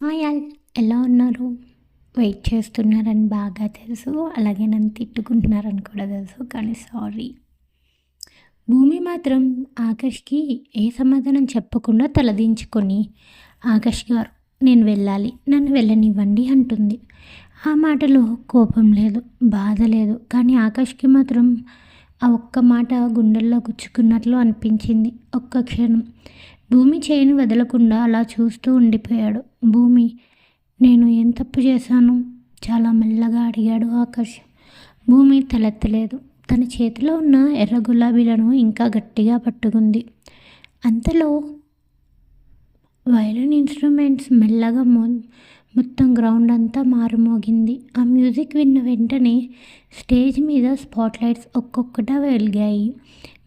Hi all, ఎలా ఉన్నారు? Wait చేస్తున్నారని బాగా తెలుసు. అలాగే నన్ను తిట్టుకుంటున్నారని కూడా తెలుసు. కానీ సారీ. భూమి మాత్రం ఆకాష్‌కి ఏ సమాధానం చెప్పకుండా తలదించుకొని, "ఆకాష్ గారు, నేను వెళ్ళాలి. నన్ను వెళ్ళనివ్వండి" అంటుంది. ఆ మాటలో కోపం లేదు, బాధ లేదు. కానీ ఆకాష్‌కి మాత్రం ఆ ఒక్క మాట గుండెల్లో గుచ్చుకున్నట్లు అనిపించింది. ఒక్క క్షణం భూమి చేయిని వదలకుండా అలా చూస్తూ ఉండిపోయాడు. భూమి, నేను ఏం తప్పు చేశాను? చాలా మెల్లగా అడిగాడు ఆకాష్. భూమి తలెత్తలేదు. తన చేతిలో ఉన్న ఎర్ర గులాబీలను ఇంకా గట్టిగా పట్టుకుంది. అంతలో వయలిన్ ఇన్స్ట్రుమెంట్స్ మెల్లగా మొత్తం గ్రౌండ్ అంతా మారుమోగింది. ఆ మ్యూజిక్ విన్న వెంటనే స్టేజ్ మీద స్పాట్లైట్స్ ఒక్కొక్కటా వెలిగాయి.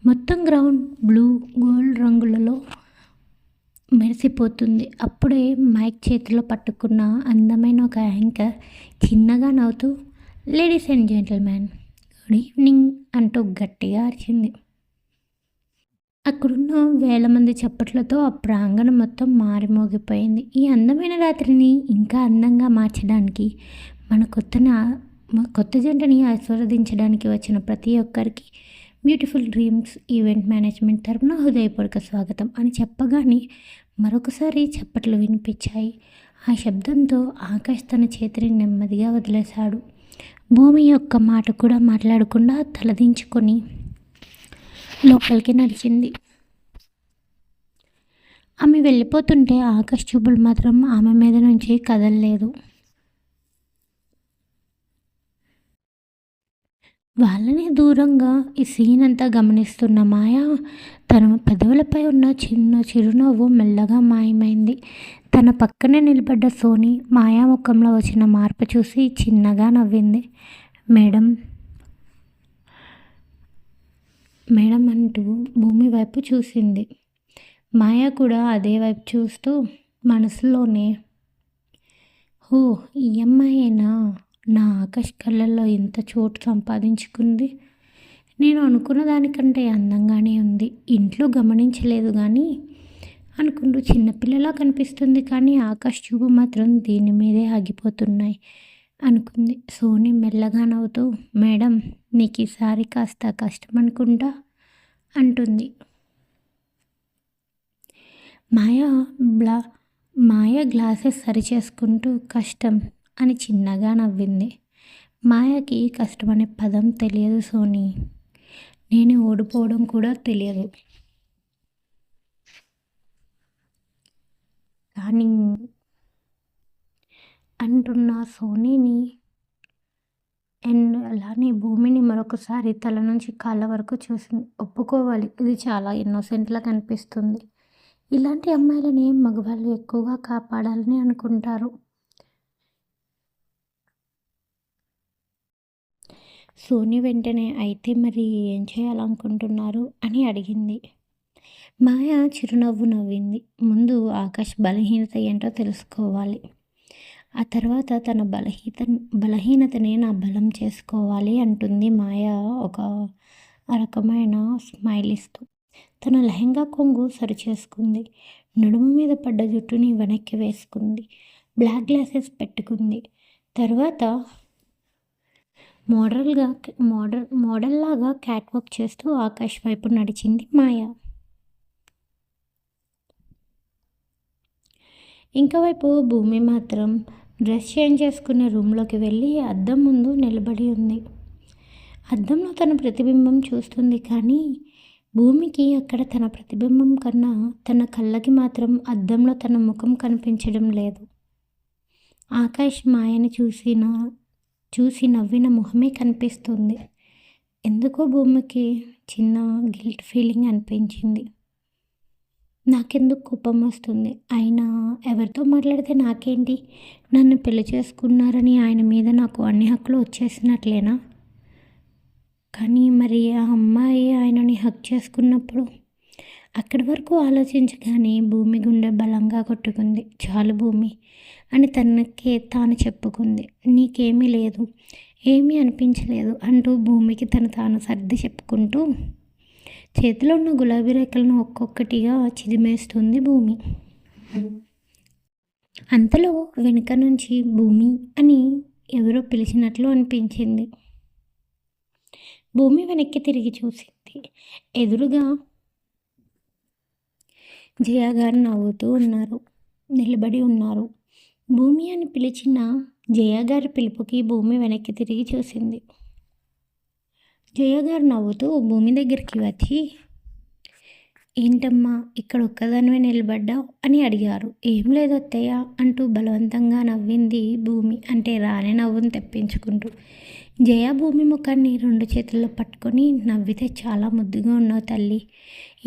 మొత్తం గ్రౌండ్ బ్లూ, గోల్డ్ రంగులలో మెరిసిపోతుంది. అప్పుడే మైక్ చేతిలో పట్టుకున్న అందమైన ఒక యాంకర్ చిన్నగా నవ్వుతూ, "ladies and gentlemen, good evening" అంటూ గట్టిగా అరిచింది. అక్కడున్న వేల మంది చప్పట్లతో ఆ ప్రాంగణం మొత్తం మారిమోగిపోయింది. ఈ అందమైన రాత్రిని ఇంకా అందంగా మార్చడానికి, మన కొత్త జంటని ఆశీర్వదించడానికి వచ్చిన ప్రతి ఒక్కరికి బ్యూటిఫుల్ డ్రీమ్స్ ఈవెంట్ మేనేజ్మెంట్ తరపున హృదయపూర్వక స్వాగతం అని చెప్పగానే మరొకసారి చప్పట్లు వినిపించాయి. ఆ శబ్దంతో ఆకాష్ తన చేతిని నెమ్మదిగా వదిలేశాడు. భూమి యొక్క మాట కూడా మాట్లాడకుండా తలదించుకొని లోపలికి నడిచింది. ఆమె వెళ్ళిపోతుంటే ఆకాష్ చూపులు మాత్రం ఆమె మీద నుంచి కదలలేదు. వాళ్ళని దూరంగా ఈ సీన్ అంతా గమనిస్తున్న మాయ తన పెదవులపై ఉన్న చిన్న చిరునవ్వు మెల్లగా మాయమైంది. తన పక్కనే నిలబడ్డ సోని మాయా ముఖంలో వచ్చిన మార్పు చూసి చిన్నగా నవ్వింది. మేడం మేడం అంటూ భూమి వైపు చూసింది. మాయ కూడా అదే వైపు చూస్తూ మనసులోనే, "ఓ, ఈ అమ్మాయేనా నా ఆకాష్ కళ్ళల్లో ఇంత చోటు సంపాదించుకుంది? నేను అనుకున్న దానికంటే అందంగానే ఉంది. ఇంట్లో గమనించలేదు కానీ అనుకుంటూ చిన్నపిల్లలా కనిపిస్తుంది. కానీ ఆకాష్ చూపు మాత్రం దీని మీదే ఆగిపోతున్నాయి" అనుకుంది. సోని మెల్లగా నవ్వుతూ, "మేడం, నీకు ఈసారి కాస్త కష్టం అనుకుంటా" అంటుంది. మాయ బ్లా మాయ గ్లాసెస్ సరిచేసుకుంటూ, "కష్టం" అని చిన్నగా నవ్వింది. మాయకి కష్టం అనే పదం తెలియదు సోని. నేను ఓడిపోవడం కూడా తెలియదు. కానీ అంటున్న సోనీని అండ్ అలానే భూమిని మరొకసారి తల నుంచి కాళ్ళ వరకు చూసింది. ఒప్పుకోవాలి, ఇది చాలా ఇన్నోసెంట్లా కనిపిస్తుంది. ఇలాంటి అమ్మాయిలని మగవాళ్ళు ఎక్కువగా కాపాడాలని అనుకుంటారు. సోని వెంటనే, "అయితే మరి ఏం చేయాలనుకుంటున్నారు" అని అడిగింది. మాయ చిరునవ్వు నవ్వింది. "ముందు ఆకాష్ బలహీనత ఏంటో తెలుసుకోవాలి. ఆ తర్వాత తన బలహీనతని నా బలం చేసుకోవాలి" అంటుంది మాయ ఒక రకమైన స్మైల్ ఇస్తూ. తన లెహంగా కొంగు సరిచేసుకుంది. నడుము మీద పడ్డ జుట్టుని వెనక్కి వేసుకుంది. బ్లాక్ గ్లాసెస్ పెట్టుకుంది. తర్వాత మోడల్లాగా క్యాట్ వాక్ చేస్తూ ఆకాష్ వైపు నడిచింది మాయ. ఇంకోవైపు భూమి మాత్రం డ్రెస్ చేంజ్ చేసుకునే రూమ్లోకి వెళ్ళి అద్దం ముందు నిలబడి ఉంది. అద్దంలో తన ప్రతిబింబం చూస్తుంది. కానీ భూమికి అక్కడ తన ప్రతిబింబం కన్నా తన కళ్ళకి మాత్రం అద్దంలో తన ముఖం కనిపించడం లేదు. ఆకాష్ మాయని చూసి నవ్విన మొహమే కనిపిస్తుంది. ఎందుకో భూమికి చిన్న గిల్ట్ ఫీలింగ్ అనిపించింది. నాకెందుకు కోపం వస్తుంది? అయినా ఎవరితో మాట్లాడితే నాకేంటి? నన్ను పెళ్లి చేసుకున్నారని ఆయన మీద నాకు అన్ని హక్కులు వచ్చేసినట్లేనా? కానీ మరి ఆ అమ్మాయి ఆయనని హక్ చేసుకున్నప్పుడు? అక్కడి వరకు ఆలోచించగానే భూమి గుండె బలంగా కొట్టుకుంది. "చాలు భూమి" అని తనకే తాను చెప్పుకుంది. "నీకేమీ లేదు, ఏమీ అనిపించలేదు" అంటూ భూమికి తాను సర్ది చెప్పుకుంటూ చేతిలో ఉన్న గులాబీ రేఖలను ఒక్కొక్కటిగా చిదిమేస్తుంది భూమి. అంతలో వెనుక నుంచి భూమి అని ఎవరో పిలిచినట్లు అనిపించింది. భూమి వెనక్కి తిరిగి చూసింది. ఎదురుగా జయ గారు నవ్వుతూ ఉన్నారు, నిలబడి ఉన్నారు. భూమి అని పిలిచిన జయ గారి పిలుపుకి భూమి వెనక్కి తిరిగి చూసింది. జయ గారు నవ్వుతూ భూమి దగ్గరికి వచ్చి, ఏంటమ్మా ఇక్కడ ఒక్కదానివే నిలబడ్డావు అని అడిగారు. ఏం లేదు అత్తయ్య అంటూ బలవంతంగా నవ్వింది భూమి, అంటే రాని నవ్వును తెప్పించుకుంటూ. జయ భూమి ముఖాన్ని 2 చేతుల్లో పట్టుకొని, నవ్వితే చాలా ముద్దుగా ఉన్నావు తల్లి.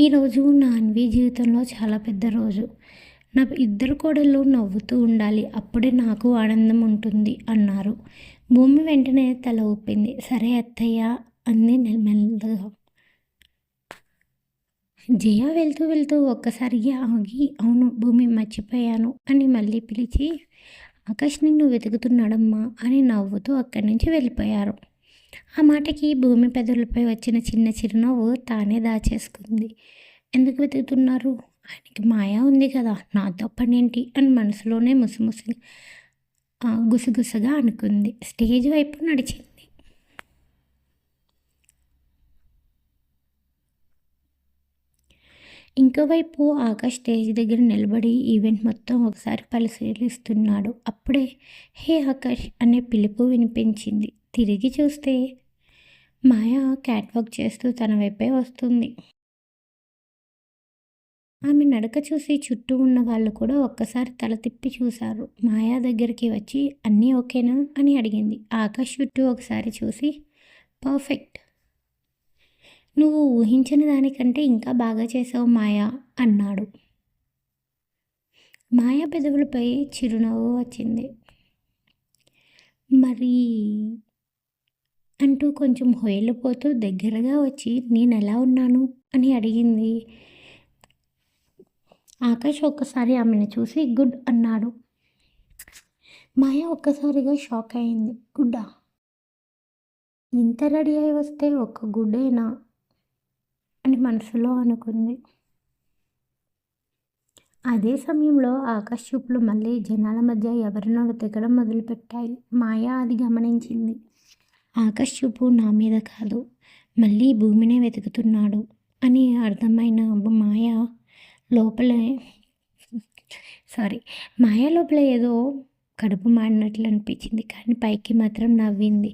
ఈరోజు నా అన్వి జీవితంలో చాలా పెద్ద రోజు. నా 2 కోడళ్ళు నవ్వుతూ ఉండాలి, అప్పుడే నాకు ఆనందం ఉంటుంది అన్నారు. భూమి వెంటనే తల ఊపింది. సరే అత్తయ్య అంది మెల్లగా. జయ వెళ్తూ వెళ్తూ ఒక్కసారిగా ఆగి, అవును భూమి మర్చిపోయాను అని మళ్ళీ పిలిచి, ఆకాష్ నిన్ను వెతుకుతున్నాడమ్మా అని నవ్వుతూ అక్కడి నుంచి వెళ్ళిపోయారు. ఆ మాటకి భూమి పెదవులపై వచ్చిన చిన్న చిరునవ్వు తానే దాచేసుకుంది. ఎందుకు వెతుకుతున్నారు? ఆయనకి మాయ ఉంది కదా, నాతో పనేంటి అని మనసులోనే గుసగుసగా అనుకుంది. స్టేజ్ వైపు నడిచింది. ఇంకోవైపు ఆకాష్ స్టేజ్ దగ్గర నిలబడి ఈవెంట్ మొత్తం ఒకసారి పరిశీలిస్తున్నాడు. అప్పుడే హే ఆకాష్ అనే పిలుపు వినిపించింది. తిరిగి చూస్తే మాయ క్యాట్వాక్ చేస్తూ తన వైపే వస్తుంది. ఆమె నడక చూసి చుట్టూ ఉన్న వాళ్ళు కూడా ఒక్కసారి తల తిప్పి చూశారు. మాయా దగ్గరికి వచ్చి అన్నీ ఓకేనా అని అడిగింది. ఆకాష్ చుట్టూ ఒకసారి చూసి పర్ఫెక్ట్, నువ్వు ఊహించిన దానికంటే ఇంకా బాగా చేసావు మాయా అన్నాడు. మాయా పెదవులపై చిరునవ్వు వచ్చింది. మరి అంటూ కొంచెం హొయలిపోతూ దగ్గరగా వచ్చి నేను ఎలా ఉన్నాను అని అడిగింది. ఆకాష్ ఒక్కసారి ఆమెను చూసి గుడ్ అన్నాడు. మాయా ఒక్కసారిగా షాక్ అయింది. గుడ్డా? ఇంత రెడీ అయి వస్తే ఒక్క గుడ్డేనా అని మనసులో అనుకుంది. అదే సమయంలో ఆకాష్ చూపులు మళ్ళీ జనాల మధ్య ఎవరినో వెతకడం మొదలుపెట్టాయి. మాయా అది గమనించింది. ఆకాష్ చూపు నా మీద కాదు, మళ్ళీ భూమినే వెతుకుతున్నాడు అని అర్థమైన మాయా లోపల ఏదో కడుపు మాడినట్లు అనిపించింది. కానీ పైకి మాత్రం నవ్వింది.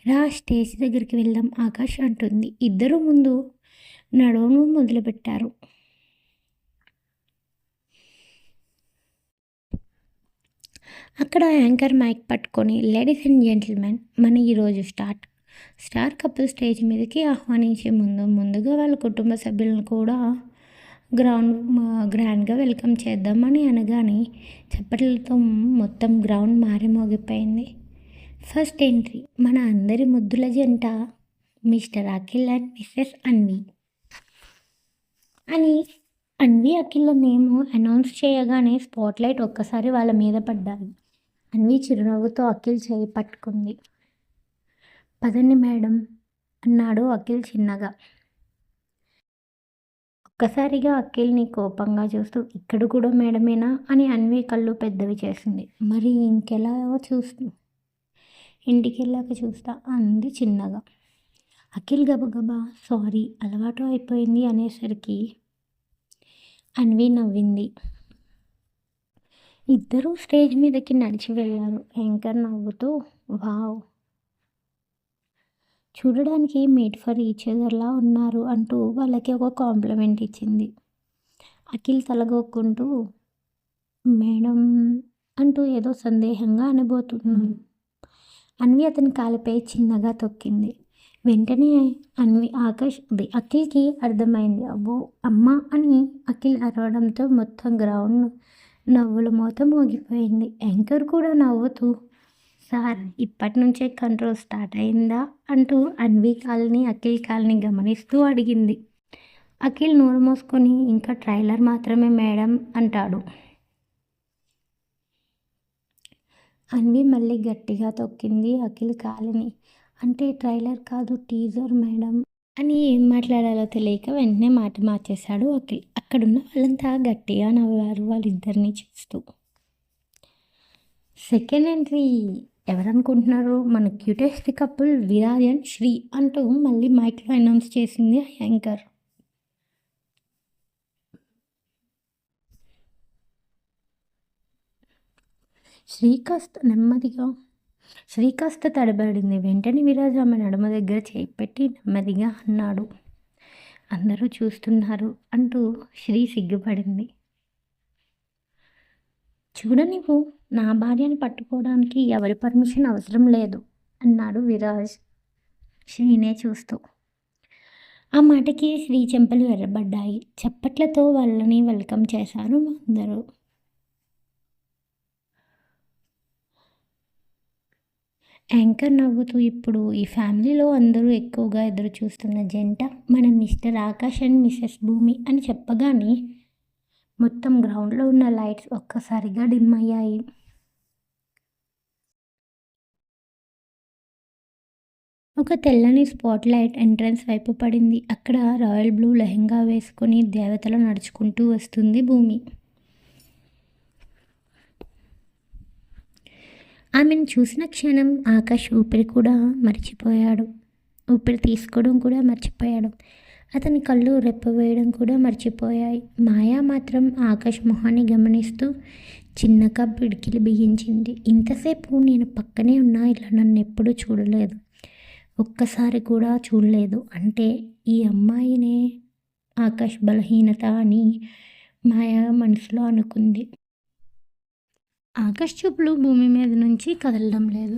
రా స్టేజ్ దగ్గరికి వెళ్దాం ఆకాష్ అంటుంది. ఇద్దరు ముందు నడవను మొదలుపెట్టారు. అక్కడ యాంకర్ మైక్ పట్టుకొని గ్లేడీస్ అండ్ జెంటిల్మెన్, మన ఈరోజు స్టార్ కపుల్ స్టేజ్ మీదకి ఆహ్వానించే ముందుగా వాళ్ళ కుటుంబ సభ్యులను కూడా గ్రాండ్గా వెల్కమ్ చేద్దామని అనగానే చప్పట్లతో మొత్తం గ్రౌండ్ మారిమోగిపోయింది. ఫస్ట్ ఎంట్రీ మన అందరి ముద్దుల జంట mister Akhil and missus Anvi అని అన్వి అఖిల్ నేమ్ అనౌన్స్ చేయగానే స్పాట్లైట్ ఒక్కసారి వాళ్ళ మీద పడ్డాయి. అన్వి చిరునవ్వుతో అఖిల్ చేయి పట్టుకుంది. పదండి మేడం అన్నాడు అఖిల్ చిన్నగా. ఒక్కసారిగా అఖిల్ని కోపంగా చూస్తూ ఇక్కడ కూడా మేడమేనా అని అన్వి కళ్ళు పెద్దవి చేసింది. మరి ఇంటికెళ్ళాక చూస్తా అంది చిన్నగా. అఖిల్ గబగబా సారీ అలవాటు అయిపోయింది అనేసరికి అన్వి నవ్వింది. ఇద్దరూ స్టేజ్ మీదకి నడిచి వెళ్ళారు. యాంకర్ నవ్వుతూ వావ్, చూడడానికి మేడ్ ఫర్ ఈచ్ అదర్లా ఉన్నారు అంటూ వాళ్ళకి ఒక కాంప్లిమెంట్ ఇచ్చింది. అఖిల్ తలగొక్కుంటూ మేడం అంటూ ఏదో సందేహంగా అనబోతున్నాడు. అన్వి అతని కాలిపై చిన్నగా తొక్కింది. వెంటనే అఖిల్కి అర్థమైంది. అబ్బో అమ్మ అని అఖిల్ అరవడంతో మొత్తం గ్రౌండ్ నవ్వుల మోత మోగిపోయింది. యాంకర్ కూడా నవ్వుతూ సార్ ఇప్పటి నుంచే కంట్రోల్ స్టార్ట్ అయిందా అంటూ అన్వి కాల్ని అఖిల్ కాల్ని గమనిస్తూ అడిగింది. అఖిల్ నోరు మోసుకొని ఇంకా ట్రైలర్ మాత్రమే మేడం అంటాడు. అన్వి మళ్ళీ గట్టిగా తొక్కింది అఖిల్ కాలిని. అంటే ట్రైలర్ కాదు టీజర్ మేడం అని ఏం మాట్లాడాలో తెలియక వెంటనే మాట మార్చేశాడు అఖిల్. అక్కడున్న వాళ్ళంతా గట్టిగా నవ్వారు వాళ్ళిద్దరిని చూస్తూ. సెకండ్ ఎంట్రీ ఎవరనుకుంటున్నారు? మన cutest couple Viraj and Sri అంటూ మళ్ళీ మైక్లో అనౌన్స్ చేసింది ఆ యాంకర్. శ్రీ కాస్త తడబడింది. వెంటనే విరాజ్ ఆమె నడుమ దగ్గర చేయి పెట్టి నెమ్మదిగా అన్నాడు, అందరూ చూస్తున్నారు అంటూ శ్రీ సిగ్గుపడింది. చూడ నువ్వు నా భార్యని పట్టుకోవడానికి ఎవరి పర్మిషన్ అవసరం లేదు అన్నాడు విరాజ్ శ్రీనే చూస్తూ. ఆ మాటకి శ్రీ చెంపలు ఎర్రబడ్డాయి. చప్పట్లతో వాళ్ళని వెల్కమ్ చేశారు అందరూ. యాంకర్ నవ్వుతూ, ఇప్పుడు ఈ ఫ్యామిలీలో అందరూ ఎక్కువగా ఎదురు చూస్తున్న జంట మన మిస్టర్ ఆకాష్ అండ్ మిసెస్ భూమి అని చెప్పగానే మొత్తం గ్రౌండ్లో ఉన్న లైట్స్ ఒక్కసారిగా డిమ్ అయ్యాయి. ఒక తెల్లని స్పాట్ లైట్ ఎంట్రన్స్ వైపు పడింది. అక్కడ రాయల్ బ్లూ లెహెంగా వేసుకుని దేవతలు నడుచుకుంటూ వస్తుంది భూమి. ఆమెను చూసిన క్షణం ఆకాష్ ఊపిరి తీసుకోవడం కూడా మర్చిపోయాడు. అతని కళ్ళు రెప్పవేయడం కూడా మర్చిపోయాయి. మాయా మాత్రం ఆకాష్ మొహాన్ని గమనిస్తూ చిన్నగా పిడికిలి బిగించింది. ఇంతసేపు నేను పక్కనే ఉన్నా ఇలా నన్ను ఎప్పుడూ చూడలేదు, ఒక్కసారి కూడా చూడలేదు. అంటే ఈ అమ్మాయినే ఆకాష్ బలహీనత అని మాయా మనసులో అనుకుంది. ఆకాష్ చూపులు భూమి మీద నుంచి కదలడం లేదు.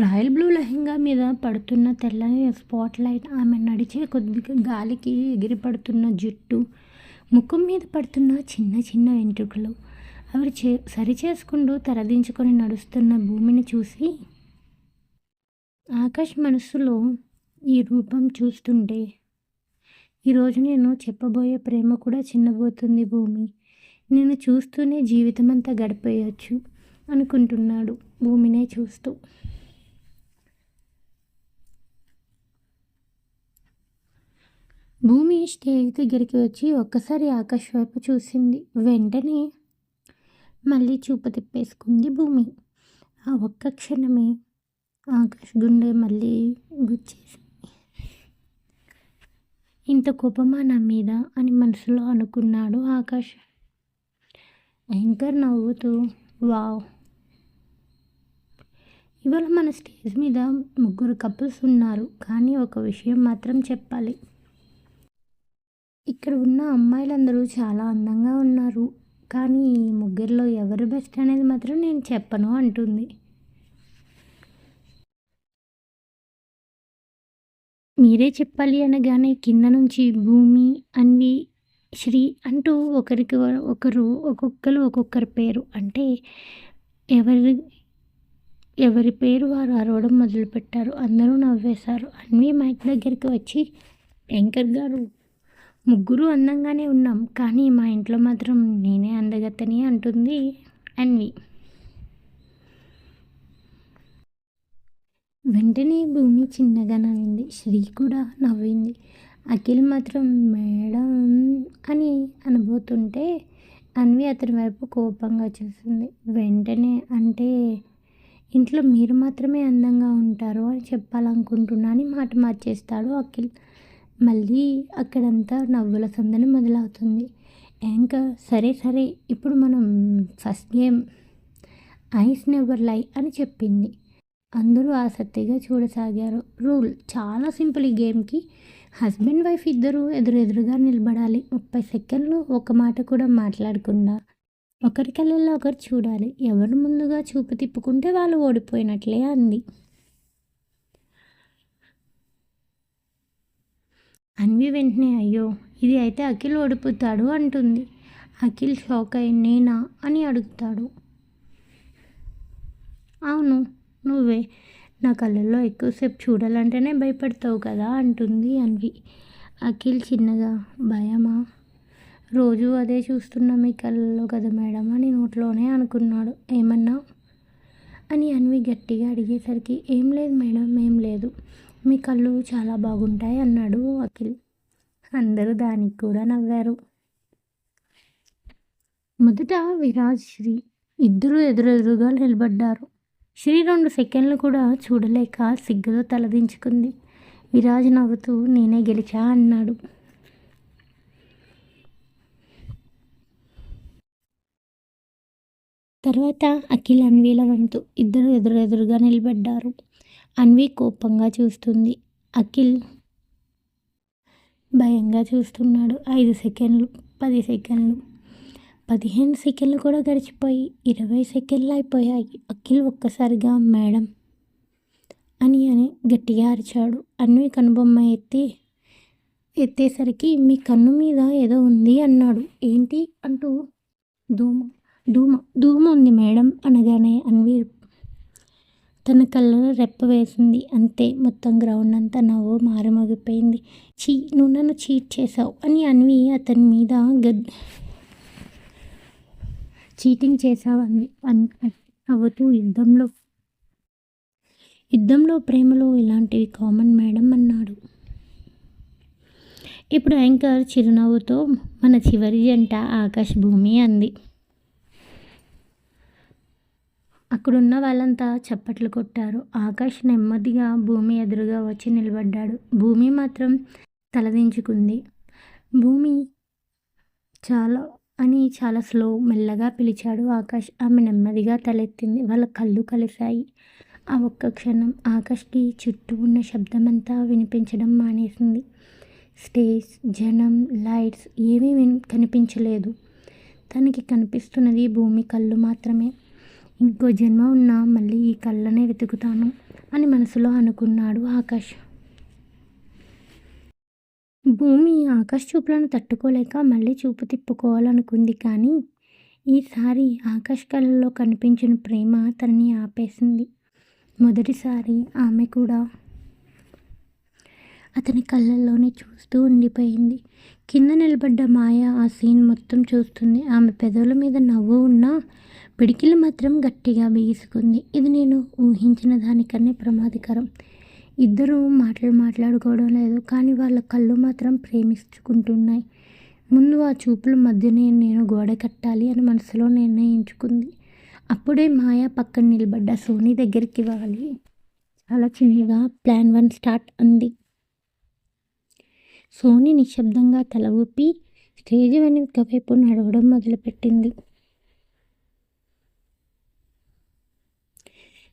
రాయల్ బ్లూ లెహెంగా మీద పడుతున్న తెల్లని స్పాట్ లైట్, ఆమె నడిచే కొద్దిగా గాలికి ఎగిరిపడుతున్న జుట్టు, ముఖం మీద పడుతున్న చిన్న చిన్న వెంట్రుకలు, అవి సరిచేసుకుంటూ తలదించుకొని నడుస్తున్న భూమిని చూసి ఆకాష్ మనసులో ఈ రూపం చూస్తుంటే ఈరోజు నేను చెప్పబోయే ప్రేమ కూడా చిన్నబోతుంది భూమి, నేను చూస్తూనే జీవితం అంతా గడిపేయచ్చు అనుకుంటున్నాడు భూమినే చూస్తూ. భూమి స్టేజ్ దగ్గరికి వచ్చి ఒక్కసారి ఆకాష్ వైపు చూసింది. వెంటనే మళ్ళీ చూపు తిప్పేసుకుంది భూమి. ఆ ఒక్క క్షణమే ఆకాష్ గుండె మళ్ళీ గుచ్చేసింది. ఇంత కోపమా నా మీద అని మనసులో అనుకున్నాడు ఆకాష్. యాంకర్ నవ్వుతూ, వావ్, ఇవాళ మన స్టేజ్ మీద 3 కపుల్స్ ఉన్నారు, కానీ ఒక విషయం మాత్రం చెప్పాలి, ఇక్కడ ఉన్న అమ్మాయిలందరూ చాలా అందంగా ఉన్నారు, కానీ ఈ 3లో ఎవరు బెస్ట్ అనేది మాత్రం నేను చెప్పను అంటుంది. మీరే చెప్పాలి అనగానే కింద నుంచి భూమి, అన్వి, శ్రీ అంటూ ఒక్కొక్కరు ఒక్కొక్కరి పేరు అంటే ఎవరి పేరు వారు అరవడం మొదలుపెట్టారు. అందరూ నవ్వేశారు. అన్వి మైక్ దగ్గరికి వచ్చి, యాంకర్ గారు, 3 అందంగానే ఉన్నాం, కానీ మా ఇంట్లో మాత్రం నేనే అందగత్తని అంటుంది అన్వి. వెంటనే భూమి చిన్నగా నవ్వింది. శ్రీ కూడా నవ్వింది. అఖిల్ మాత్రం మేడం అని అనబోతుంటే అన్వి అతని వైపు కోపంగా చూసింది. వెంటనే, అంటే ఇంట్లో మీరు మాత్రమే అందంగా ఉంటారు అని చెప్పాలనుకుంటున్నా అని మాట మార్చేస్తాడు అఖిల్. మళ్ళీ అక్కడంతా నవ్వుల సందడి మొదలవుతుంది. యాంకర్, సరే ఇప్పుడు మనం ఫస్ట్ గేమ్ ఐస్ నెవర్ లై అని చెప్పింది. అందరూ ఆసక్తిగా చూడసాగారు. రూల్ చాలా సింపుల్. ఈ గేమ్కి హస్బెండ్ వైఫ్ ఇద్దరు ఎదురుగా నిలబడాలి. 30 సెకండ్లు ఒక మాట కూడా మాట్లాడకుండా ఒకరి కళ్ళల్లో ఒకరు చూడాలి. ఎవరు ముందుగా చూపు తిప్పుకుంటే వాళ్ళు ఓడిపోయినట్లే అంది. అన్వి వెంటనే, అయ్యో ఇది అయితే అఖిల్ ఓడిపోతాడు అంటుంది. అఖిల్ షాక్ అయి, నేనా అని అడుగుతాడు. అవును నువ్వే, నా కళ్ళల్లో ఎక్కువసేపు చూడాలంటేనే భయపడతావు కదా అంటుంది అన్వి. అఖిల్ చిన్నగా, భయమా, రోజు అదే చూస్తున్నా మీ కళ్ళల్లో కదా మేడం అని నోట్లోనే అనుకున్నాడు. ఏమన్నా అని అన్వి గట్టిగా అడిగేసరికి, ఏం లేదు మేడం, ఏం లేదు, మీ కళ్ళు చాలా బాగుంటాయి అన్నాడు అఖిల్. అందరూ దానికి కూడా నవ్వారు. మొదట విరాజ్, శ్రీ ఇద్దరు ఎదురెదురుగా నిలబడ్డారు. శ్రీ 2 సెకండ్లు కూడా చూడలేక సిగ్గుతో తలదించుకుంది. విరాజ్ నవ్వుతూ నేనే గెలిచా అన్నాడు. తర్వాత అఖిల్ అన్వీల వంతు. ఇద్దరు ఎదురెదురుగా నిలబడ్డారు. అన్వి కోపంగా చూస్తుంది. అఖిల్ భయంగా చూస్తున్నాడు. 5 సెకండ్లు, 10 సెకండ్లు, 15 సెకండ్లు కూడా గడిచిపోయి 20 సెకండ్లు అయిపోయాయి. అఖిల్ ఒక్కసారిగా మేడం అని గట్టిగా అరిచాడు. అన్వి కనుబొమ్మ ఎత్తేసరికి మీ కన్ను మీద ఏదో ఉంది అన్నాడు. ఏంటి అంటూ ధూమ ఉంది మేడం అనగానే అన్వి తన కళ్ళలో రెప్ప వేసింది. అంతే, మొత్తం గ్రౌండ్ అంతా నవ్వు మారుమోగిపోయింది. నువ్వు నన్ను చీట్ చేసావు అని అన్వి అతని మీద చీటింగ్ చేసావు నవ్వుతూ యుద్ధంలో ప్రేమలో ఇలాంటివి కామన్ మేడం అన్నాడు. ఇప్పుడు యాంకర్ చిరునవ్వుతో మన చివరి జంట ఆకాష్ భూమి అంది. అక్కడున్న వాళ్ళంతా చప్పట్లు కొట్టారు. ఆకాష్ నెమ్మదిగా భూమి ఎదురుగా వచ్చి నిలబడ్డాడు. భూమి మాత్రం తలదించుకుంది. భూమి చాలా మెల్లగా పిలిచాడు ఆకాష్. ఆమె నెమ్మదిగా తలెత్తింది. వాళ్ళ కళ్ళు కలిశాయి. ఆ ఒక్క క్షణం ఆకాష్కి చుట్టూ ఉన్న శబ్దమంతా వినిపించడం మానేసింది. స్టేజ్, జనం, లైట్స్ ఏమీ కనిపించలేదు. తనకి కనిపిస్తున్నది భూమి కళ్ళు మాత్రమే. ఇంకో జన్మ ఉన్నా మళ్ళీ ఈ కళ్ళనే వెతుకుతాను అని మనసులో అనుకున్నాడు ఆకాష్. భూమి ఆకాష్ చూపులను తట్టుకోలేక మళ్ళీ చూపు తిప్పుకోవాలనుకుంది. కానీ ఈసారి ఆకాష్ కళ్ళలో కనిపించిన ప్రేమ తనని ఆపేసింది. మొదటిసారి ఆమె కూడా అతని కళ్ళల్లోనే చూస్తూ ఉండిపోయింది. కింద నిలబడ్డ మాయ ఆ సీన్ మొత్తం చూస్తుంది. ఆమె పెదవుల మీద నవ్వు ఉన్నా పిడికిలు మాత్రం గట్టిగా బిగుసుకుంది. ఇది నేను ఊహించిన దానికన్నా ప్రమాదకరం. ఇద్దరూ మాట్లాడుకోవడం లేదు, కానీ వాళ్ళ కళ్ళు మాత్రం ప్రేమించుకుంటున్నాయి. ముందు ఆ చూపుల మధ్యనే నేను గోడ కట్టాలి అని మనసులో నిర్ణయించుకుంది. అప్పుడే మాయ పక్కన నిలబడ్డ సోనీ దగ్గరికి వాలి చాలా చిన్నగా ప్లాన్ 1 స్టార్ట్ అంది. సోనీ నిశ్శబ్దంగా తల ఊపి స్టేజ్ వెనుక వైపు నడవడం మొదలుపెట్టింది.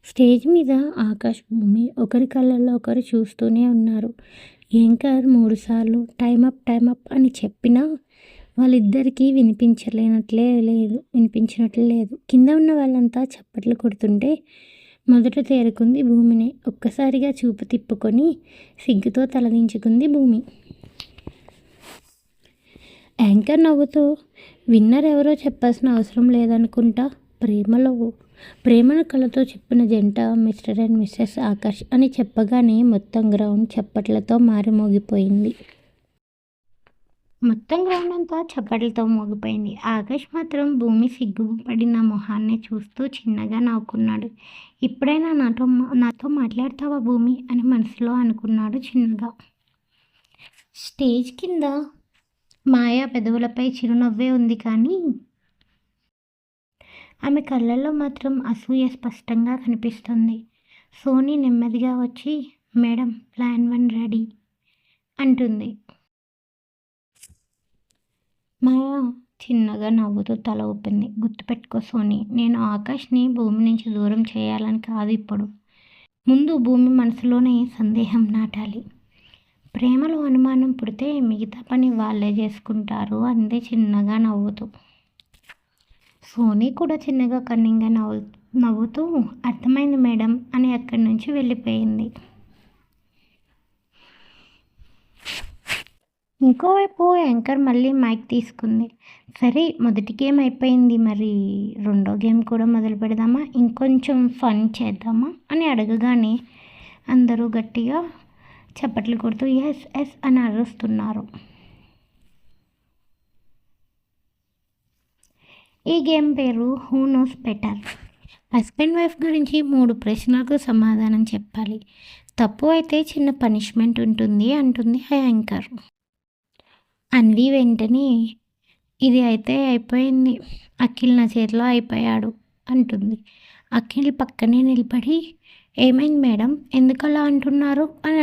స్టేజ్ మీద ఆకాష్ భూమి ఒకరి కళ్ళల్లో ఒకరు చూస్తూనే ఉన్నారు. యాంకర్ 3 సార్లు టైమప్ అని చెప్పినా వాళ్ళిద్దరికీ వినిపించినట్లు లేదు. కింద ఉన్న వాళ్ళంతా చప్పట్లు కొడుతుంటే మొదట తేరుకుంది భూమిని. ఒక్కసారిగా చూపు తిప్పుకొని సిగ్గుతో తలదించుకుంది భూమి. యాంకర్ నవ్వుతూ విన్నర్ ఎవరో చెప్పాల్సిన అవసరం లేదనుకుంటా, ప్రేమను కళ్ళతో చెప్పిన జంట మిస్టర్ అండ్ మిస్సెస్ ఆకాష్ అని చెప్పగానే మొత్తం గ్రౌండ్ చప్పట్లతో మారిమోగిపోయింది. ఆకాష్ మాత్రం భూమి సిగ్గుపడిన మొహాన్ని చూస్తూ చిన్నగా నవ్వుకున్నాడు. ఇప్పుడైనా నాతో మాట్లాడతావా భూమి అని మనసులో అనుకున్నాడు చిన్నగా. స్టేజ్ కింద మాయా పెదవులపై చిరునవ్వే ఉంది, కానీ ఆమె కళ్ళల్లో మాత్రం అసూయ స్పష్టంగా కనిపిస్తుంది. సోనీ నెమ్మదిగా వచ్చి మేడం ప్లాన్ 1 రెడీ అంటుంది. మాయా చిన్నగా నవ్వుతూ తల ఊపింది. గుర్తుపెట్టుకో సోనీ, నేను ఆకాష్ని భూమి నుంచి దూరం చేయాలని కాదు, ఇప్పుడు ముందు భూమి మనసులోనే సందేహం నాటాలి. ప్రేమలో అనుమానం పుడితే మిగతా పని వాళ్ళే చేసుకుంటారు అంది చిన్నగా నవ్వుతూ. సోనీ కూడా చిన్నగా కన్నింగా నవ్వుతూ అర్థమైంది మేడం అని అక్కడి నుంచి వెళ్ళిపోయింది. ఇంకోవైపు యాంకర్ మళ్ళీ మైక్ తీసుకుంది. సరే, మొదటి గేమ్ అయిపోయింది, మరి రెండో గేమ్ కూడా మొదలు పెడదామా, ఇంకొంచెం ఫన్ చేద్దామా అని అడగగానే అందరూ గట్టిగా చప్పట్లు కొడుతూ ఎస్ ఎస్ అని అరుస్తున్నారు. ఈ గేమ్ పేరు who knows better. Husband wife గురించి 3 ప్రశ్నలకు సమాధానం చెప్పాలి. తప్పు అయితే చిన్న పనిష్మెంట్ ఉంటుంది అంటుంది ఆ యాంకర్. అన్వి వెంటనే ఇది అయితే అయిపోయింది, అఖిల్ నా చేతిలో అయిపోయాడు అంటుంది. అఖిల్ పక్కనే నిలబడి, ఏమైంది మేడం, ఎందుకలా అంటున్నారు అని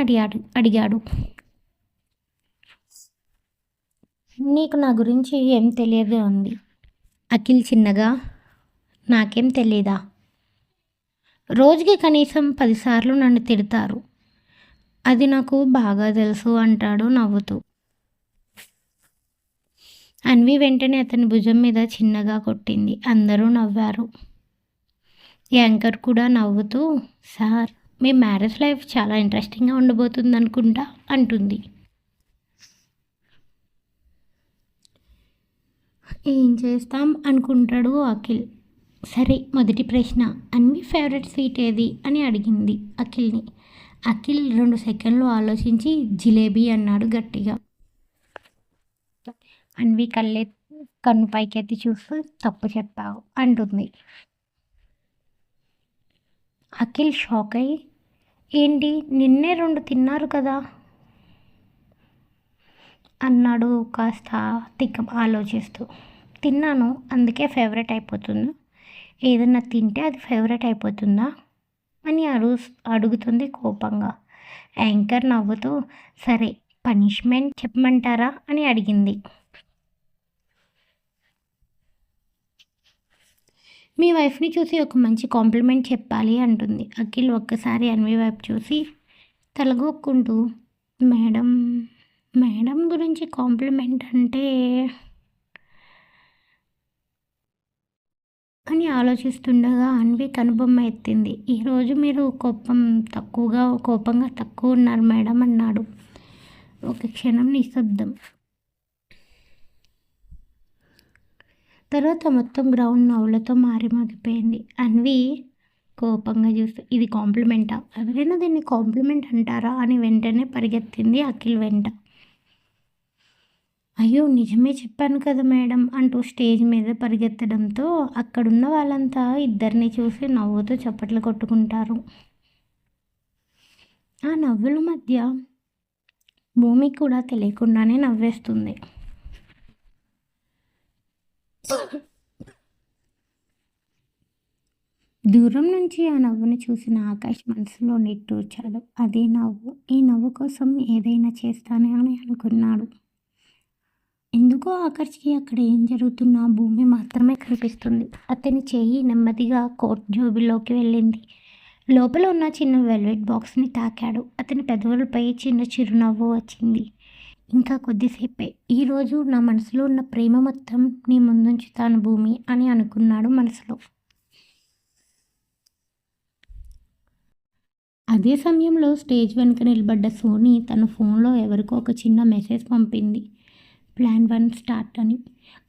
అడిగాడు. నీకు నా గురించి ఏం తెలియదు అంది అఖిల్ చిన్నగా. నాకేం తెలీదా? రోజుకి కనీసం 10 సార్లు నన్ను తిడతారు. అది నాకు బాగా తెలుసు అంటాడు నవ్వుతూ. అన్వి వెంటనే అతని భుజం మీద చిన్నగా కొట్టింది. అందరూ నవ్వారు. యాంకర్ కూడా నవ్వుతూ, సార్, మీ మ్యారేజ్ లైఫ్ చాలా ఇంట్రెస్టింగ్గా ఉండబోతుంది అనుకుంటా అంటుంది. ఏం చేస్తాం అనుకుంటాడు అఖిల్. సరే, మొదటి ప్రశ్న, అన్వి ఫేవరెట్ స్వీట్ ఏది అని అడిగింది అఖిల్ని. అఖిల్ 2 సెకండ్లు ఆలోచించి జిలేబీ అన్నాడు గట్టిగా. అన్వి కన్ను పైకెత్తి చూస్తూ, తప్పు చెప్పావు అంటుంది. అఖిల్ షాక్ అయ్యి, ఏంటి, నిన్నే 2 తిన్నారు కదా అన్నాడు కాస్త ఆలోచిస్తూ. తిన్నాను, అందుకే ఫేవరెట్ అయిపోతుందా? ఏదన్నా తింటే అది ఫేవరెట్ అయిపోతుందా అని అడుగుతుంది కోపంగా. యాంకర్ నవ్వుతూ, సరే, పనిష్మెంట్ చెప్పమంటారా అని అడిగింది. మీ వైఫ్ని చూసి ఒక మంచి కాంప్లిమెంట్ చెప్పాలి అంటుంది. అఖిల్ ఒక్కసారి అన్వి వైపు చూసి తలగొక్కుంటూ, మేడం మేడం గురించి కాంప్లిమెంట్ అంటే అని ఆలోచిస్తుండగా అన్వి కనుబొమ్మ ఎత్తింది. ఈరోజు మీరు కోపంగా తక్కువ ఉన్నారు మేడం అన్నాడు. ఒక క్షణం నిశ్శబ్దం. తర్వాత మొత్తం గ్రౌండ్ నవ్వులతో మారిమోగిపోయింది. అన్వి కోపంగా చూస్తూ, ఇది కాంప్లిమెంటా? ఎవరైనా దీన్ని కాంప్లిమెంట్ అంటారా అని వెంటనే పరిగెత్తింది అఖిల్ వెంట. అయ్యో, నిజమే చెప్పాను కదా మేడం అంటూ స్టేజ్ మీద పరిగెత్తడంతో అక్కడున్న వాళ్ళంతా ఇద్దరిని చూసి నవ్వుతూ చప్పట్లు కొట్టుకుంటారు. ఆ నవ్వుల మధ్య భూమి కూడా తెలియకుండానే నవ్వేస్తుంది. దూరం నుంచి ఆ నవ్వుని చూసిన ఆకాష్ మనసులో నిట్టూర్చాడు. అదే నవ్వు. ఈ నవ్వు కోసం ఏదైనా చేస్తానే అని అనుకున్నాడు. ఎందుకో ఆకర్షికి అక్కడ ఏం జరుగుతున్నా భూమి మాత్రమే కనిపిస్తుంది. అతని చెయ్యి నెమ్మదిగా కోట్ జోబిలోకి వెళ్ళింది. లోపల ఉన్న చిన్న వెల్వెట్ బాక్స్ని తాకాడు. అతని పెదవులపై చిన్న చిరునవ్వు వచ్చింది. ఇంకా కొద్దిసేపే, ఈరోజు నా మనసులో ఉన్న ప్రేమ మొత్తం నీ ముందుంచుతాను భూమి అని అనుకున్నాడు మనసులో. అదే సమయంలో స్టేజ్ వెనుక నిలబడ్డ సోని తన ఫోన్లో ఎవరికో ఒక చిన్న మెసేజ్ పంపింది. ప్లాన్ 1 స్టార్ట్ అని.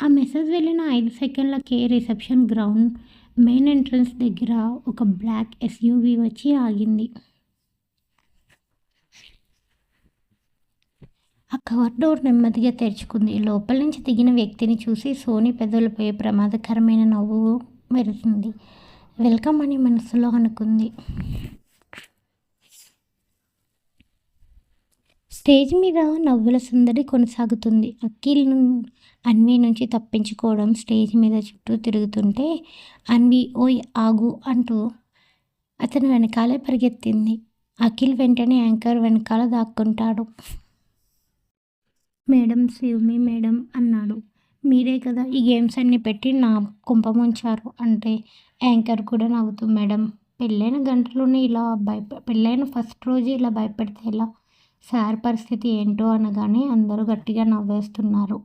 ఆ మెసేజ్ వెళ్ళిన 5 సెకండ్లకే రిసెప్షన్ గ్రౌండ్ మెయిన్ ఎంట్రన్స్ దగ్గర ఒక బ్లాక్ SUV వచ్చి ఆగింది. ఆ కవర్ డోర్ నెమ్మదిగా తెరుచుకుంది. లోపల నుంచి దిగిన వ్యక్తిని చూసి సోని పెదవులపై ప్రమాదకరమైన నవ్వు మెరిసింది. వెల్కమ్ అని మనసులో అనుకుంది. స్టేజ్ మీద నవ్వుల సందడి కొనసాగుతుంది. అఖిల్ అన్వి నుంచి తప్పించుకోవడం స్టేజ్ మీద చుట్టూ తిరుగుతుంటే అన్వి ఓయ్ ఆగు అంటూ అతని వెనకాలే పరిగెత్తింది. అఖిల్ వెంటనే యాంకర్ వెనకాల దాక్కుంటాడు. మేడం, సేవ్ మీ మేడం అన్నాడు. మీరే కదా ఈ గేమ్స్ అన్నీ పెట్టి నా కుంప ముంచారు అంటే యాంకర్ కూడా నవ్వుతూ, మేడం, పెళ్ళైన గంటలోనే పెళ్ళైన ఫస్ట్ రోజు ఇలా భయపెడితే ఎలా? సార్ పరిస్థితి ఏంటో అనగానే అందరూ గట్టిగా నవ్వేస్తున్నారు.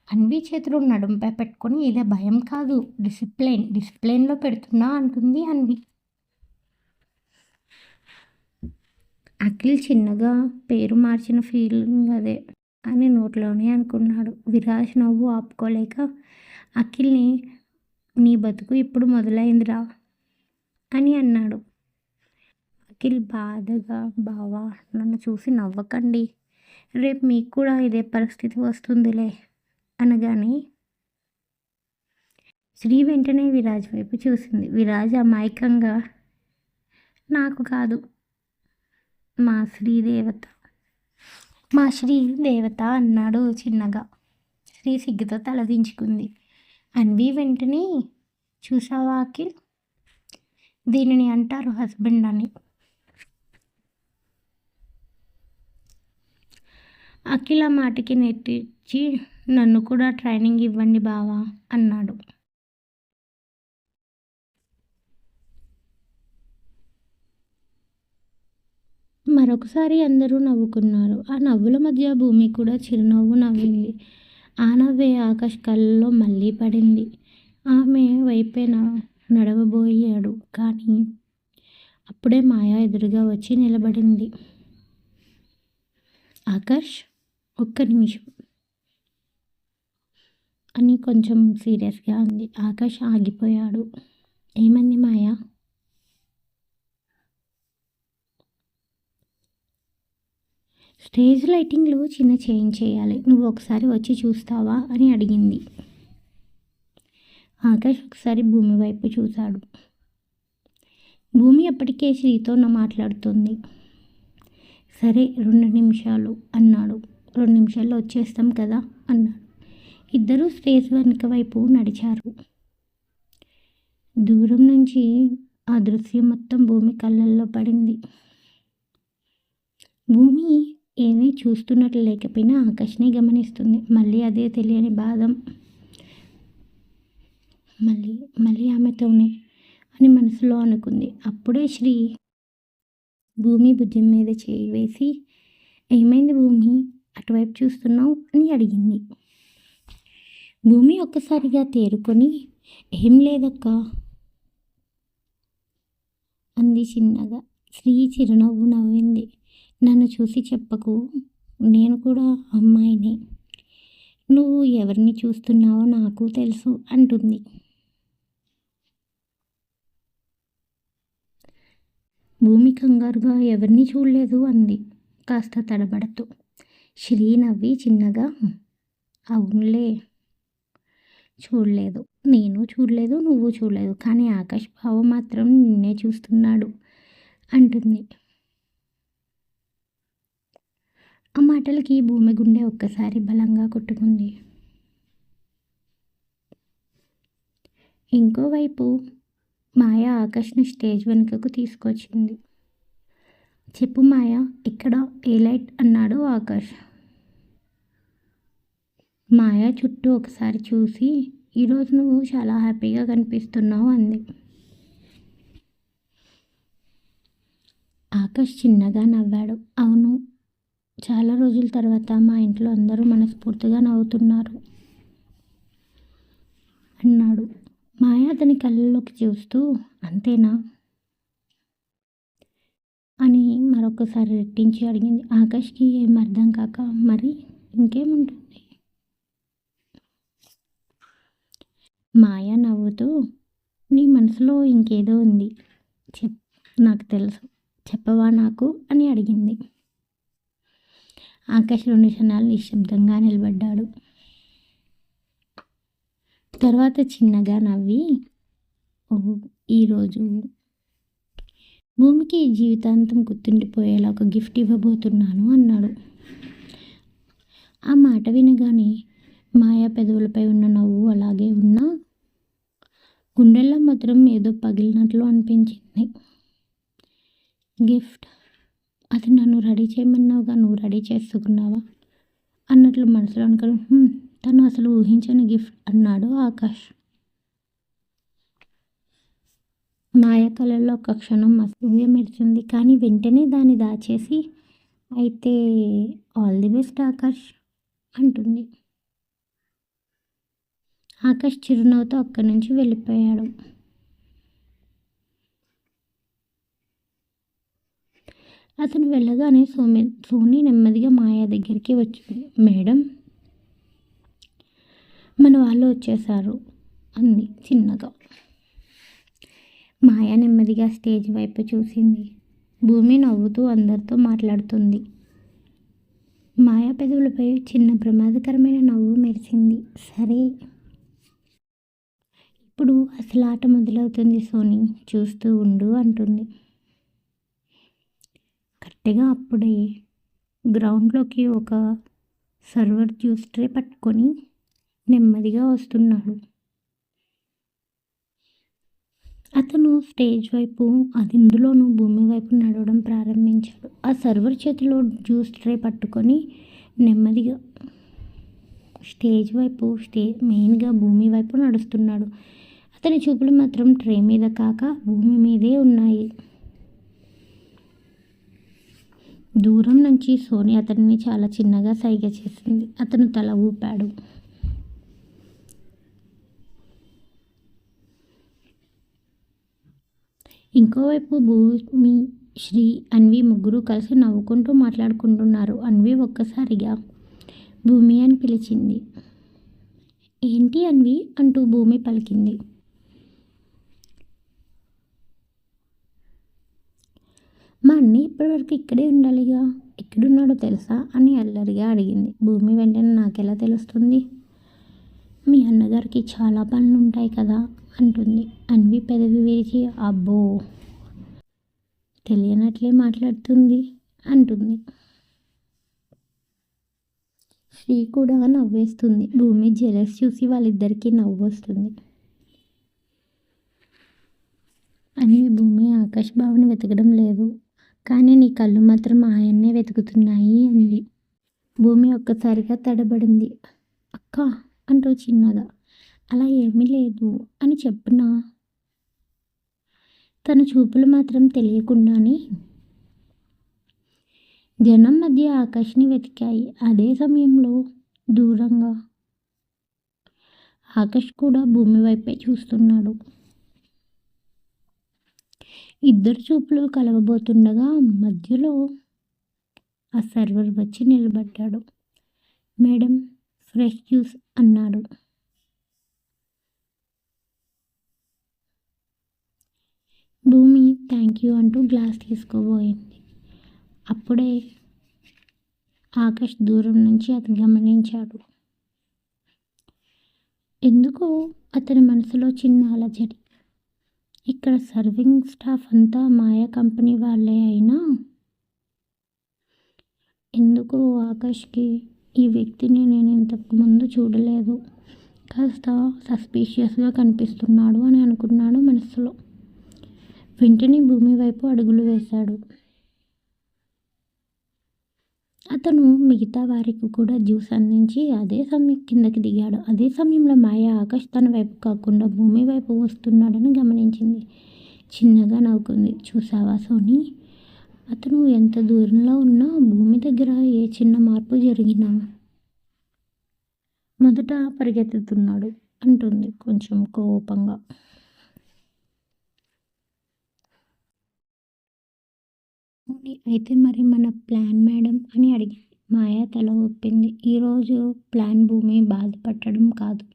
అన్వి చేతులు నడుంపై పెట్టుకొని, ఇదే భయం కాదు, డిసిప్లైన్లో పెడుతున్నా అంటుంది అన్వి. అఖిల్ చిన్నగా పేరు మార్చిన ఫీలింగ్ అదే అని నోట్లోనే అనుకున్నాడు. విరాజ్ నవ్వు ఆపుకోలేక అఖిల్ని, నీ బతుకు ఇప్పుడు మొదలైందిరా అని అన్నాడు. అఖిల్ బాధగా, బావా, నన్ను చూసి నవ్వకండి, రేపు మీకు కూడా ఇదే పరిస్థితి వస్తుందిలే అనగానే శ్రీ వెంటనే విరాజ్ వైపు చూసింది. విరాజ్ అమాయకంగా, నాకు కాదు, మా శ్రీదేవత అన్నాడు చిన్నగా. శ్రీ సిగ్గుతో తలదించుకుంది. అన్వి వెంటనే, చూసావా అఖిల్, దీనిని అంటారు హస్బెండ్ అని. అఖిల మాటికి నెట్టించి నన్ను కూడా ట్రైనింగ్ ఇవ్వండి బావా అన్నాడు. మరొకసారి అందరూ నవ్వుకున్నారు. ఆ నవ్వుల మధ్య భూమి కూడా చిరునవ్వు నవ్వింది. ఆ నవ్వే ఆకాష్ కళ్ళలో మళ్ళీ పడింది. ఆమె వైపే నడవబోయాడు. కానీ అప్పుడే మాయ ఎదురుగా వచ్చి నిలబడింది. ఆకాష్, ఒక్క నిమిషం అని కొంచెం సీరియస్గా అంది. ఆకాష్ ఆగిపోయాడు. ఏమంది మాయ? స్టేజ్ లైటింగ్లో చిన్న చేంజ్ చేయాలి, నువ్వు ఒకసారి వచ్చి చూస్తావా అని అడిగింది. ఆకాష్ ఒకసారి భూమి వైపు చూశాడు. భూమి అప్పటికే శ్రీతో మాట్లాడుతుంది. సరే 2 నిమిషాలు అన్నాడు. 2 నిమిషాల్లో వచ్చేస్తాం కదా అన్నాడు. ఇద్దరూ స్టేజ్ వెనుక వైపు నడిచారు. దూరం నుంచి ఆ దృశ్యం మొత్తం భూమి కళ్ళల్లో పడింది. భూమి ఏమీ చూస్తున్నట్లు లేకపోయినా ఆకాష్ని గమనిస్తుంది. మళ్ళీ అదే తెలియని బాధ, మళ్ళీ ఆమెతోనే అని మనసులో అనుకుంది. అప్పుడే శ్రీ భూమి భుజం మీద చేయి వేసి, ఏమైంది భూమి, అటువైపు చూస్తున్నావు అని అడిగింది. భూమి ఒక్కసారిగా తేరుకొని, ఏం లేదక్కా అంది చిన్నగా. శ్రీ చిరునవ్వు నవ్వింది. నన్ను చూసి చెప్పకు, నేను కూడా అమ్మాయినే, నువ్వు ఎవరిని చూస్తున్నావో నాకు తెలుసు అంటుంది. భూమి కంగారుగా ఎవరిని చూడలేదు అంది కాస్త తడబడుతూ. శ్రీ నవ్వి చిన్నగా, అవునులే చూడలేదు, నేను చూడలేదు, నువ్వు చూడలేదు, కానీ ఆకాష్ బావ మాత్రం నిన్నే చూస్తున్నాడు అంటుంది. ఆ మాటలకి భూమి గుండె ఒక్కసారి బలంగా కొట్టుకుంది. ఇంకోవైపు మాయ ఆకాష్ని స్టేజ్ వెనుకకు తీసుకొచ్చింది. చెప్పు మాయ, ఇక్కడ ఏ లైట్ అన్నాడు ఆకాష్. మాయ చుట్టూ ఒకసారి చూసి, ఈరోజు నువ్వు చాలా హ్యాపీగా కనిపిస్తున్నావు అంది. ఆకాష్ చిన్నగా నవ్వాడు. అవును, చాలా రోజుల తర్వాత మా ఇంట్లో అందరూ మనస్ఫూర్తిగా నవ్వుతున్నారు అన్నాడు. మాయ అతని కళ్ళలోకి చూస్తూ, అంతేనా అని మరొకసారి రెట్టించి అడిగింది. ఆకాష్కి ఏం అర్థం కాక, మరి ఇంకేముంటుంది. మాయ నవ్వుతూ, నీ మనసులో ఇంకేదో ఉంది, నాకు తెలుసు, చెప్పవా నాకు అని అడిగింది. ఆకాష్ 2 క్షణాలు నిశ్శబ్దంగా నిలబడ్డాడు. తర్వాత చిన్నగా నవ్వి, ఈరోజు భూమికి జీవితాంతం గుర్తుండిపోయేలా ఒక గిఫ్ట్ ఇవ్వబోతున్నాను అన్నాడు. ఆ మాట వినగానే మాయా పెదవులపై ఉన్న నవ్వు అలాగే ఉన్నా గుండెల్లో మాత్రం ఏదో పగిలినట్లు అనిపించింది. గిఫ్ట్, అది నన్ను రెడీ చేయమన్నావుగా, నువ్వు రెడీ చేసుకున్నావా అన్నట్లు మనసులో అనుకుని, తను అసలు ఊహించని గిఫ్ట్ అన్నాడు ఆకాష్. మాయ కళల్లో ఒక క్షణం అసూయ మెరిచింది. కానీ వెంటనే దాన్ని దాచేసి, అయితే ఆల్ ది బెస్ట్ ఆకాష్ అంటుంది. ఆకాష్ చిరునవ్వుతో అక్కడి నుంచి వెళ్ళిపోయాడు. అతను వెళ్ళగానే సోని నెమ్మదిగా మాయ దగ్గరికి వచ్చింది. మేడం, మన వాళ్ళు వచ్చేసారు అంది చిన్నగా. మాయ నెమ్మదిగా స్టేజ్ వైపు చూసింది. భూమి నవ్వుతూ అందరితో మాట్లాడుతుంది. మాయ పెదవులపై చిన్న ప్రమాదకరమైన నవ్వు మెరిసింది. సరే, ఇప్పుడు అసలు ఆట మొదలవుతుంది సోని, చూస్తూ ఉండు అంటుంది. కరెక్ట్గా అప్పుడే గ్రౌండ్లోకి ఒక సర్వర్ జ్యూస్ ట్రే పట్టుకొని నెమ్మదిగా వస్తున్నాడు. అతను స్టేజ్ వైపు అది ఇందులోనూ భూమి వైపు నడవడం ప్రారంభించాడు. ఆ సర్వర్ చేతిలో జ్యూస్ ట్రే పట్టుకొని నెమ్మదిగా స్టేజ్ వైపు మెయిన్గా భూమి వైపు నడుస్తున్నాడు. అతని చూపులు మాత్రం ట్రే మీద కాక భూమి మీదే ఉన్నాయి. దూరం నుంచి సోని అతన్ని చాలా చిన్నగా సైగ చేసింది. అతను తల ఊపాడు. ఇంకోవైపు భూమి, శ్రీ, అన్వి ముగ్గురు కలిసి నవ్వుకుంటూ మాట్లాడుకుంటున్నారు. అన్వి ఒక్కసారిగా భూమి అని పిలిచింది. ఏంటి అన్వి అంటూ భూమి పలికింది. మా అన్నీ ఇప్పటివరకు ఇక్కడే ఉండాలిగా, ఎక్కడున్నాడో తెలుసా అని అల్లరిగా అడిగింది. భూమి వెంటనే నాకెలా తెలుస్తుంది? మీ అన్నగారికి చాలా పనులు ఉంటాయి కదా అంటుంది. అన్వి పెదవి విరిచి అబ్బో తెలియనట్లే మాట్లాడుతుంది అంటుంది. శ్రీ కూడా నవ్వేస్తుంది. భూమి జెలస్ చూసి వాళ్ళిద్దరికీ నవ్వు వస్తుంది. అన్వి భూమి ఆకాష్ బావని వెతకడం లేదు, కానీ నీ కళ్ళు మాత్రం ఆయన్నే వెతుకుతున్నాయి అంది. భూమి ఒక్కసారిగా తడబడింది. అక్క అంటూ చిన్నగా. అలా ఏమీ లేదు అని చెప్పునా. తన చూపులు మాత్రం తెలియకుండానే జనం మధ్య ఆకాష్ని వెతికాయి. అదే సమయంలో దూరంగా ఆకాష్ కూడా భూమి వైపే చూస్తున్నాడు. ఇద్దరు చూపులు కలవబోతుండగా మధ్యలో ఆ సర్వర్ వచ్చి నిలబడ్డాడు. మేడం, ఫ్రెష్ జ్యూస్ అన్నాడు. భూమి థ్యాంక్ యూ అంటూ గ్లాస్ తీసుకోబోయింది. అప్పుడే ఆకాష్ దూరం నుంచి అతను గమనించాడు. ఎందుకో అతని మనసులో చిన్న అలజడి. ఇక్కడ సర్వింగ్ స్టాఫ్ అంతా మాయా కంపెనీ వాళ్ళే అయినా ఎందుకో ఆకాష్కి ఈ వ్యక్తిని నేను ఇంతకు ముందు చూడలేదు, కాస్త సస్పీషియస్గా కనిపిస్తున్నాడు అని అనుకున్నాడు మనసులో. వెంటనే భూమి వైపు అడుగులు వేశాడు. అతను మిగతా వారికి కూడా జ్యూస్ అందించి అదే సమయం కిందకి దిగాడు. అదే సమయంలో మాయ ఆకాష్ తన వైపు కాకుండా భూమి వైపు వస్తున్నాడని గమనించింది. చిన్నగా నవ్వుకుంది. చూసావా సోని, అతను ఎంత దూరంలో ఉన్నా భూమి దగ్గర ఏ చిన్న మార్పు జరిగినా మొదట పరిగెత్తుతున్నాడు అంటుంది కొంచెం కోపంగా. అయితే మరి మన ప్లాన్ మేడం అని అడిగింది. మాయ తల ఊపింది. ఈరోజు ప్లాన్ భూమి బాధపడడం కాదు,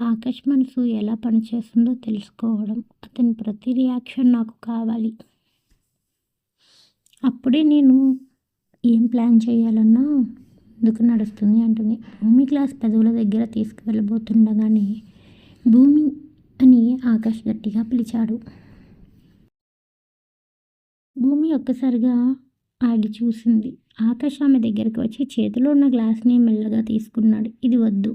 ఆకాష్ మనసు ఎలా పనిచేస్తుందో తెలుసుకోవడం. అతని ప్రతి రియాక్షన్ నాకు కావాలి. అప్పుడే నేను ఏం ప్లాన్ చేయాలన్నా ముందుకు నడుస్తుంది అంటుంది. భూమి గ్లాస్ పెదవుల దగ్గర తీసుకువెళ్ళబోతుండగానే భూమి అని ఆకాష్ గట్టిగా పిలిచాడు. భూమి ఒక్కసారిగా ఆగి చూసింది. ఆకాష్ ఆమె దగ్గరికి వచ్చి చేతిలో ఉన్న గ్లాస్ని మెల్లగా తీసుకున్నాడు. ఇది వద్దు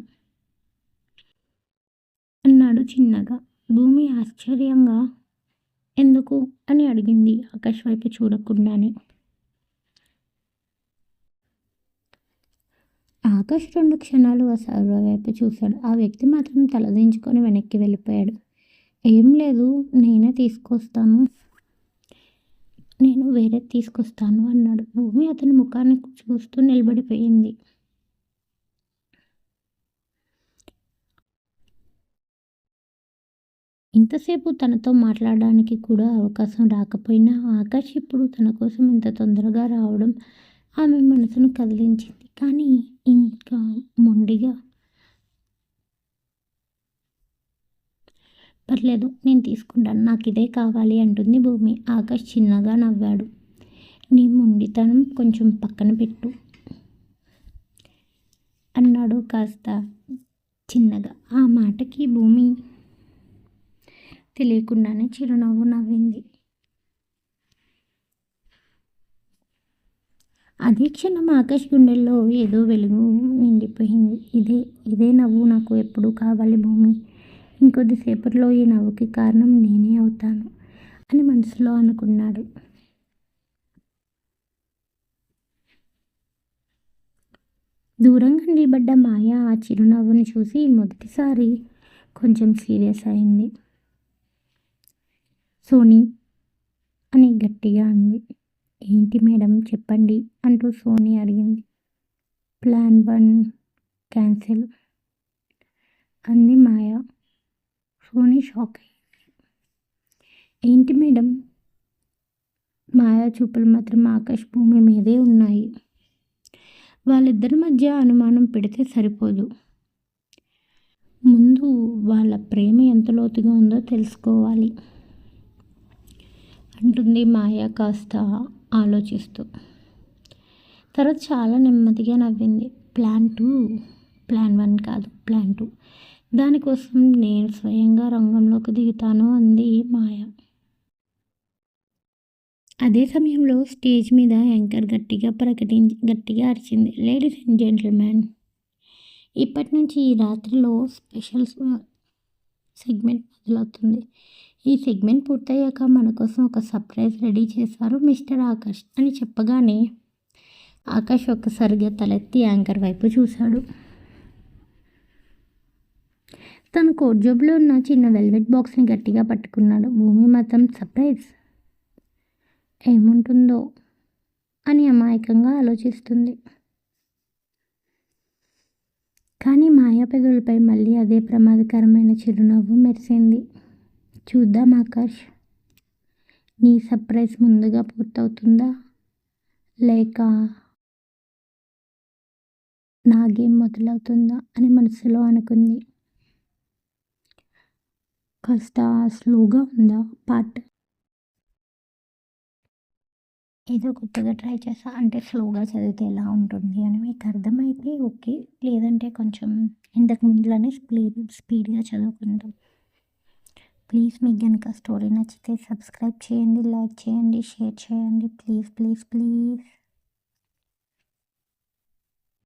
అన్నాడు చిన్నగా. భూమి ఆశ్చర్యంగా ఎందుకు అని అడిగింది ఆకాష్ వైపు చూడకుండానే. ఆకాష్ 2 క్షణాలు ఆ సర్వర్ వైపు చూశాడు. ఆ వ్యక్తి మాత్రం తలదించుకొని వెనక్కి వెళ్ళిపోయాడు. ఏం లేదు, నేను వేరే తీసుకొస్తాను అన్నాడు. భూమి అతని ముఖాన్ని చూస్తూ నిలబడిపోయింది. ఇంతసేపు తనతో మాట్లాడడానికి కూడా అవకాశం రాకపోయినా ఆకాష్ ఇప్పుడు తన కోసం ఇంత తొందరగా రావడం ఆమె మనసును కదిలించింది. కానీ ఇంకా మొండిగా పర్లేదు నేను తీసుకుంటాను, నాకు ఇదే కావాలి అంటుంది భూమి. ఆకాష్ చిన్నగా నవ్వాడు. నీ మొండితనం కొంచెం పక్కన పెట్టు అన్నాడు కాస్త చిన్నగా. ఆ మాటకి భూమి తెలియకుండానే చిరునవ్వు నవ్వింది. అదే క్షణం ఆకాష్ గుండెల్లో ఏదో వెలుగు నిండిపోయింది. ఇదే నవ్వు నాకు ఎప్పుడూ కావాలి భూమి. ఇంకొద్దిసేపట్లో ఈ నవ్వుకి కారణం నేనే అవుతాను అని మనసులో అనుకున్నాడు. దూరంగా నిలబడ్డ మాయ ఆ చిరునవ్వుని చూసి మొదటిసారి కొంచెం సీరియస్ అయింది. సోనీ అని గట్టిగా అంది. ఏంటి మేడం చెప్పండి అంటూ సోనీ అడిగింది. ప్లాన్ 1 క్యాన్సిల్ అంది మాయ. సోనీ షాక్ అయింది. ఏంటి మేడం? మాయా చూపులు మాత్రం ఆకాష్ భూమి మీదే ఉన్నాయి. వాళ్ళిద్దరి మధ్య అనుమానం పెడితే సరిపోదు, ముందు వాళ్ళ ప్రేమ ఎంత లోతుగా ఉందో తెలుసుకోవాలి అంటుంది మాయ కాస్త ఆలోచిస్తూ. తర్వాత చాలా నెమ్మదిగా నవ్వింది. ప్లాన్ 1 కాదు, ప్లాన్ 2. దానికోసం నేను స్వయంగా రంగంలోకి దిగుతాను అంది మాయ. అదే సమయంలో స్టేజ్ మీద యాంకర్ గట్టిగా అరిచింది. లేడీస్ అండ్ జెంటిల్మెన్, ఇప్పటి నుంచి ఈ రాత్రిలో స్పెషల్ సెగ్మెంట్ మొదలవుతుంది. ఈ సెగ్మెంట్ పూర్తయ్యాక మన కోసం ఒక సర్ప్రైజ్ రెడీ చేశారు మిస్టర్ ఆకాష్ అని చెప్పగానే ఆకాష్ ఒక్కసారిగా తలెత్తి యాంకర్ వైపు చూశాడు. తన కోట్ జేబులో ఉన్న చిన్న వెల్వెట్ బాక్స్ని గట్టిగా పట్టుకున్నాడు. భూమి మాత్రం సర్ప్రైజ్ ఏముంటుందో అని అమాయకంగా ఆలోచిస్తుంది. కానీ మాయా పెదవులపై మళ్ళీ అదే ప్రమాదకరమైన చిరునవ్వు మెరిసింది. చూద్దాం ఆకాష్, నీ సర్ప్రైజ్ ముందుగా పూర్తవుతుందా లేక నా గేమ్ మొదలవుతుందా అని మనసులో అనుకుంది. కాస్త స్లోగా ఉందా పార్ట్? ఏదో కొత్తగా ట్రై చేసా, అంటే స్లోగా చదివితే ఎలా ఉంటుంది అని మీకు అర్థమైతే ఓకే, లేదంటే కొంచెం ఇంతకు ముందులానే స్పీడ్గా చదువుకుందాం. ప్లీజ్ మీకు కనుక స్టోరీ నచ్చితే సబ్స్క్రైబ్ చేయండి, లైక్ చేయండి, షేర్ చేయండి. Please please please.